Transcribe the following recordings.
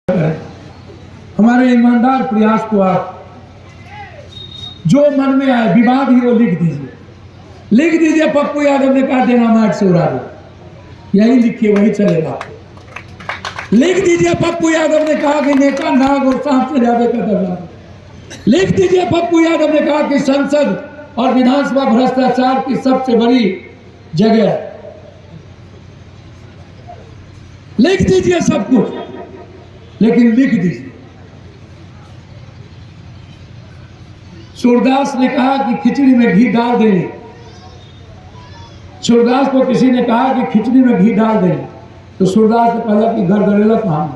हमारे ईमानदार प्रयास को आप जो मन में आए विवाद ही वो लिख दीजिए। पप्पू यादव ने कहा डेनामाइट से उड़ा दो, यही लिखिए वही चलेगा। लिख दीजिए पप्पू यादव ने कहा कि नेता नाग और सांप से ज्यादा खतरनाक। लिख दीजिए पप्पू यादव ने कहा कि संसद और विधानसभा भ्रष्टाचार की सबसे बड़ी जगह। लिख दीजिए सब कुछ, लेकिन लिख दीजिए। सूरदास ने कहा कि खिचड़ी में घी डाल देंगे। सूरदास को किसी ने कहा कि खिचड़ी में घी डाल देंगे, तो सूरदास ने कहा कि गड़गड़ेला कहां।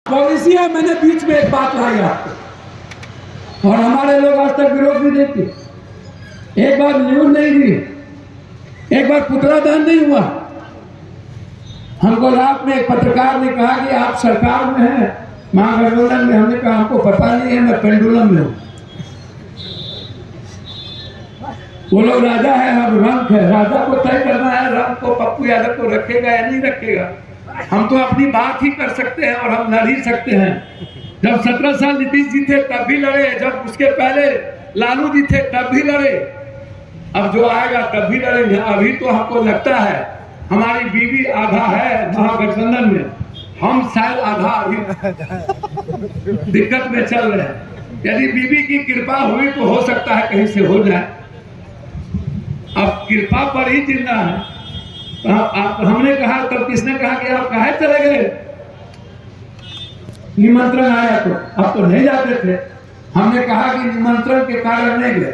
पॉलिसी है, मैंने बीच में एक बात लाई आपको, और हमारे लोग आज तक विरोध भी देखते। एक बार न्यूज नहीं दी, एक बार पुतला दान नहीं हुआ। हमको रात में एक पत्रकार ने कहा कि आप सरकार में हैं, महागठबंधन में। हमने कहा हमको पता नहीं है, मैं पेंडुलम में हूं। वो लोग राजा है, हम रंग है। राजा को तय करना है रंग को, पप्पू यादव को रखेगा या नहीं रखेगा। हम तो अपनी बात ही कर सकते हैं और हम लड़ ही सकते हैं। जब 17 साल नीतीश जी थे तब भी लड़े, जब उसके पहले लालू जी थे तब भी लड़े, अब जो आएगा तब भी लड़ेंगे। अभी तो हमको लगता है हमारी बीवी आधा है महागठबंधन में, हम शायद आधा अभी दिक्कत में चल रहे हैं। यदि बीवी की कृपा हुई तो हो सकता है कहीं से हो जाए। अब कृपा पर ही जिंदा है। हमने कहा तब किसने कहा कि आप काहे चले गए, निमंत्रण आया तो अब तो नहीं जाते थे। हमने कहा कि निमंत्रण के कारण नहीं गए।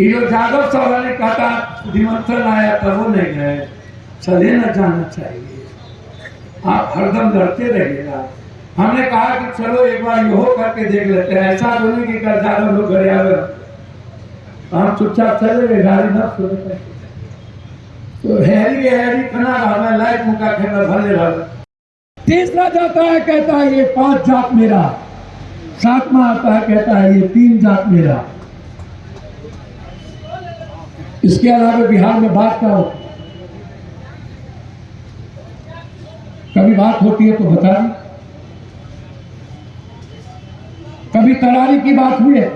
ये जो यादव साहब ने कहा था निमंत्रण आया था वो नहीं गए। चले न जाना चाहिए, आप हरदम लड़ते रहिएगा। हमने कहा कि चलो एक बार यो करके देख लेते हैं, ऐसा बोले कि यादव लोग घर आवे, हम चुपचाप चले गए, गाड़ी न सुनते। तो हैरी खाना रहा, लाइट मुका खेला भले रहा। तीसरा जाता है, कहता है ये 5 जात मेरा। 7वां आता है, कहता है ये 3 जात मेरा। इसके अलावा बिहार में बात क्या होती, कभी बात होती है तो बता दी। कभी तरारी की बात हुई है,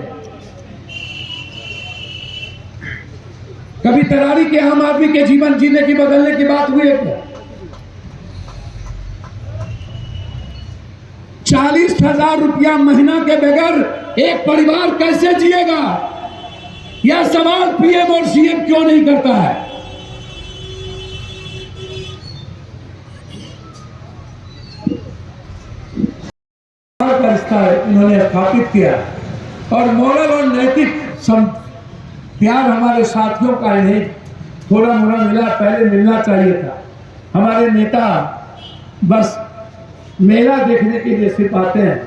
कभी तरारी के आम आदमी के जीवन जीने की बदलने की बात हुई है क्या? 40,000 रुपया महीना के बगैर एक परिवार कैसे जिएगा, यह सवाल पीएम और सीएम क्यों नहीं करता है? इन्होंने स्थापित किया, और मोरल और नैतिक प्यार हमारे साथियों का इन्हें थोड़ा मोड़ा मिला, पहले मिलना चाहिए था। हमारे नेता बस मेला देखने के लिए सिर्फ आते हैं,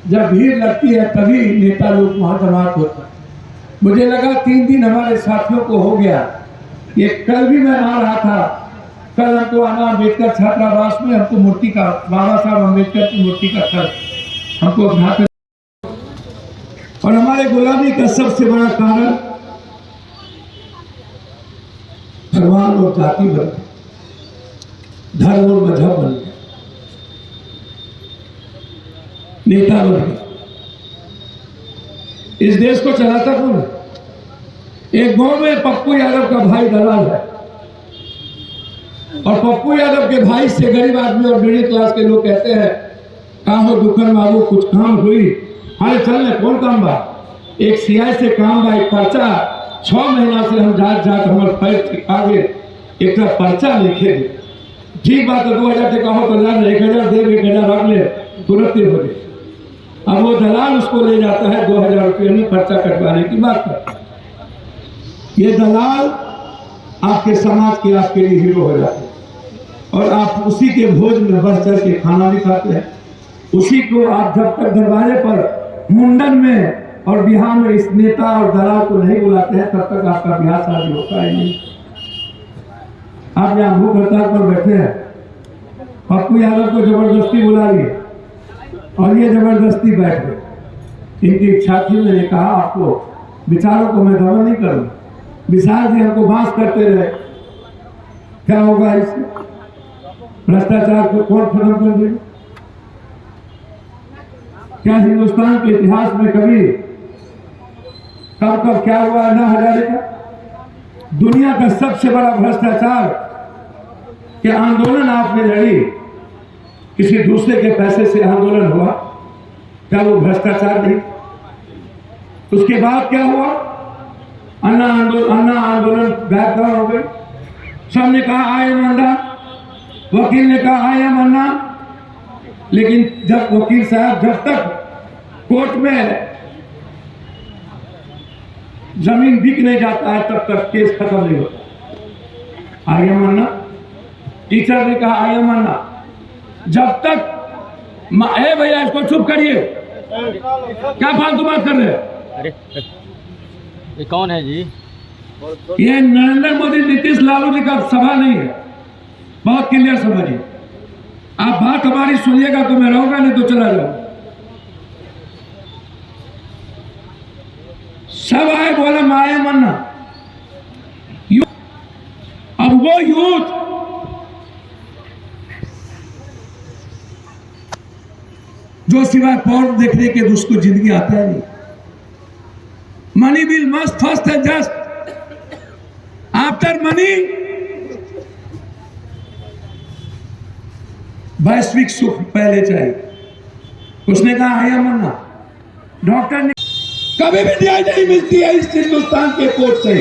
जब भीड़ लगती है तभी नेता लोग वहां जमात होता है। मुझे लगा 3 दिन हमारे साथियों को हो गया। ये कल भी मैं आ रहा था, कल हमको आना अम्बेडकर छात्रावास में, हमको मूर्ति का, बाबा साहब अम्बेडकर की मूर्ति का खर्च हमको उठाकर। और हमारे गुलामी का सबसे बड़ा कारण भगवान और जाति बन गए, धर्म और मजहब बन गए, नेता बन गए। इस देश को चलाता कौन है? एक गांव में पप्पू यादव का भाई दलाल है, और पप्पू यादव के भाई से गरीब आदमी और मिडिल क्लास के लोग कहते हैं कहा हो दुकान बाबू कुछ काम हुई, अरे चल कौन काम बा, एक सीआई से काम बा, एक पर्चा 6 महीना से हम जात हमारे पैर आगे एक पर्चा लिखे दे। ठीक बात है, 2000 टका हो तो जान 1000 दे, 1000 रख ले, तुरंत ही हो गए। अब वो दलाल उसको ले जाता है 2000 रुपये में पर्चा कटवाने की बात करता है। ये दलाल आपके समाज के आपके लिए हीरो हो जाते हैं, और आप उसी के भोज में बढ़ चढ़ के खाना भी खाते हैं। उसी को आप जब तक दरवाजे पर मुंडन में और बिहार में इस नेता और दलाल को नहीं बुलाते हैं, तब तक आपका बिहार शादी होता है नहीं। आप यहाँ भूख हड़ताल पर बैठे हैं, पप्पू यादव को जबरदस्ती बुला लिए और ये जबरदस्ती बैठ गए। इनकी इच्छा थी, मैंने कहा आपको विचारों को मैं दमन नहीं करूँ। विशाल जी हमको बांस करते रहे, क्या होगा इससे? भ्रष्टाचार को कौन खत्म कर देगा? क्या हिंदुस्तान के इतिहास में कभी कब कब क्या हुआ अन्ना हजारे का? दुनिया का सबसे बड़ा भ्रष्टाचार के आंदोलन आपने लड़ी, किसी दूसरे के पैसे से आंदोलन हुआ, क्या वो भ्रष्टाचार नहीं? उसके बाद क्या हुआ? अन्ना आंदोलन गायब हो गए। सबने कहा आई एम अन्ना, वकील ने कहा आई एम अन्ना, लेकिन जब वकील साहब जब तक कोर्ट में जमीन बिक नहीं जाता है तब तक केस खत्म नहीं होता। आई एम अन्ना, टीचर ने कहा आई एम अन्ना, जब तक भैया इसको चुप करिए, क्या फालतू बात कर रहे हैं? अरे ये कौन है जी? ये नरेंद्र मोदी नीतीश लालू जी का सभा नहीं है, बहुत क्लियर समझिए। आप बात हमारी सुनिएगा तो मैं रहूंगा, नहीं तो चला जाऊंगा। सब आए बोले माए मन्ना, अब वो यूथ जो सिवाय पॉर्न देखने के उसको जिंदगी आता है नहीं। Money will must first and just after money वैश्विक सुख पहले चाहिए। उसने कहा है मन्ना, डॉक्टर ने कभी भी न्याय नहीं मिलती है इस हिंदुस्तान के कोर्ट से।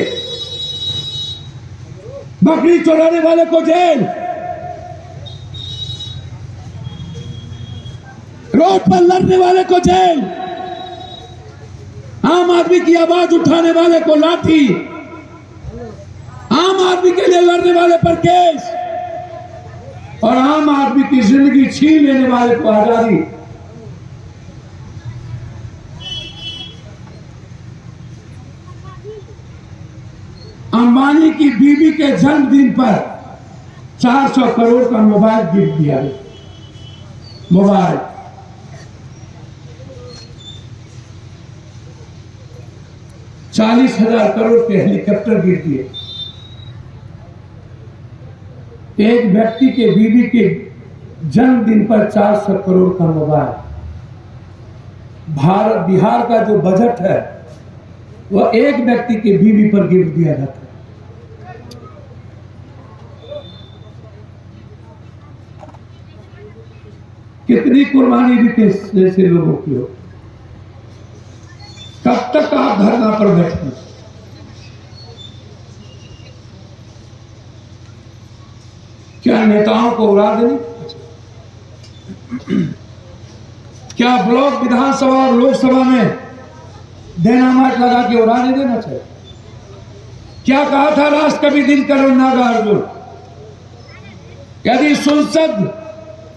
बकरी चुराने वाले को जेल, रोड पर लड़ने वाले को जेल, आम आदमी की आवाज उठाने वाले को लाठी, आम आदमी के लिए लड़ने वाले पर केस, और आम आदमी की जिंदगी छीन लेने वाले को आजादी। अंबानी की बीवी के जन्मदिन पर 400 करोड़ का मोबाइल गिफ्ट दिया गया। मोबाइल 40,000 करोड़ के हेलीकॉप्टर गिफ्ट दिए। एक व्यक्ति के बीवी के जन्मदिन पर 400 करोड़ का मोबाइल। बिहार का जो बजट है वह एक व्यक्ति के बीवी पर गिफ्ट दिया जाता है। कितनी कुर्बानी भी जैसे लोगों की हो। कब तक आप धरना पर बैठे? क्या नेताओं को उड़ा देनी? क्या ब्लॉक विधानसभा और लोकसभा में डायनामाइट लगा के उड़ा नहीं देना चाहिए? क्या कहा था राष्ट्र कवि दिनकर नागार्जुन, यदि संसद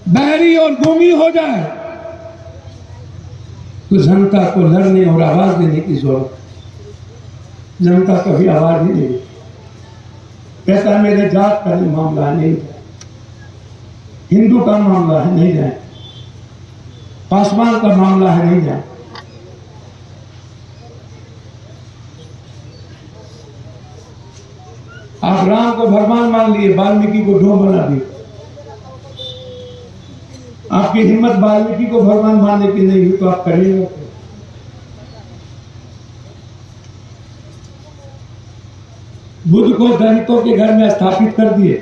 बहरी और गूंगी हो जाए तो जनता को लड़ने और आवाज देने की जरूरत है। जनता कभी आवाज ही नहीं देती, कहता है मेरे जात का मामला है, नहीं जाए, हिंदू का मामला है, नहीं जाए, पासवान का मामला है, नहीं जाए। आप राम को भगवान मान लिए, वाल्मीकि को ढोंग बना दिए। आपकी हिम्मत वाल्मीकि को भगवान मानने की नहीं हुई तो आप करिएगा। बुद्ध को दलितों के घर में स्थापित कर दिए,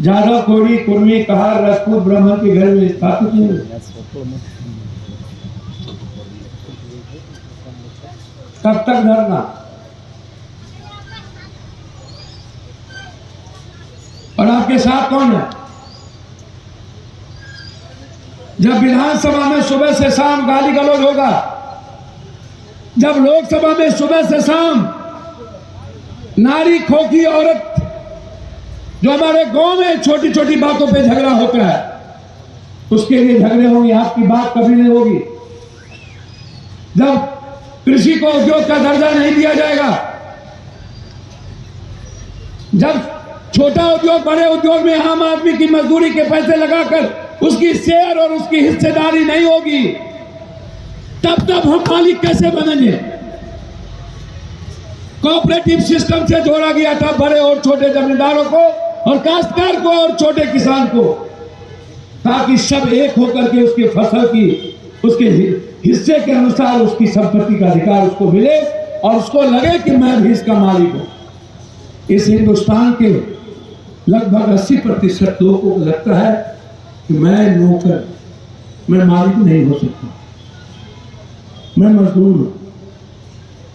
जादव, कोड़ी, कुर्मी, कहार, राजपूत, ब्राह्मण के घर में स्थापित नहीं हुए। कब तक धरना? और आपके साथ कौन है? जब विधानसभा में सुबह से शाम गाली गलौज होगा, जब लोकसभा में सुबह से शाम नारी, खोखी औरत जो हमारे गांव में छोटी छोटी बातों पे झगड़ा होता है, उसके लिए झगड़े होंगे, आपकी बात कभी नहीं होगी। जब कृषि को उद्योग का दर्जा नहीं दिया जाएगा, जब छोटा उद्योग बड़े उद्योग में आम आदमी की मजदूरी के पैसे लगाकर उसकी शेयर और उसकी हिस्सेदारी नहीं होगी, तब हम मालिक कैसे बनेंगे? कोऑपरेटिव सिस्टम से जोड़ा गया था बड़े और छोटे जमींदारों को, और काश्तकार को और छोटे किसान को, ताकि सब एक होकर के उसके फसल की, उसके हिस्से के अनुसार उसकी संपत्ति का अधिकार उसको मिले और उसको लगे कि मैं भी इसका मालिक हूं। इस हिंदुस्तान के लगभग 80% लोगों को लगता है कि मैं नौकर, मैं मालिक नहीं हो सकता, मैं मजदूर हूं।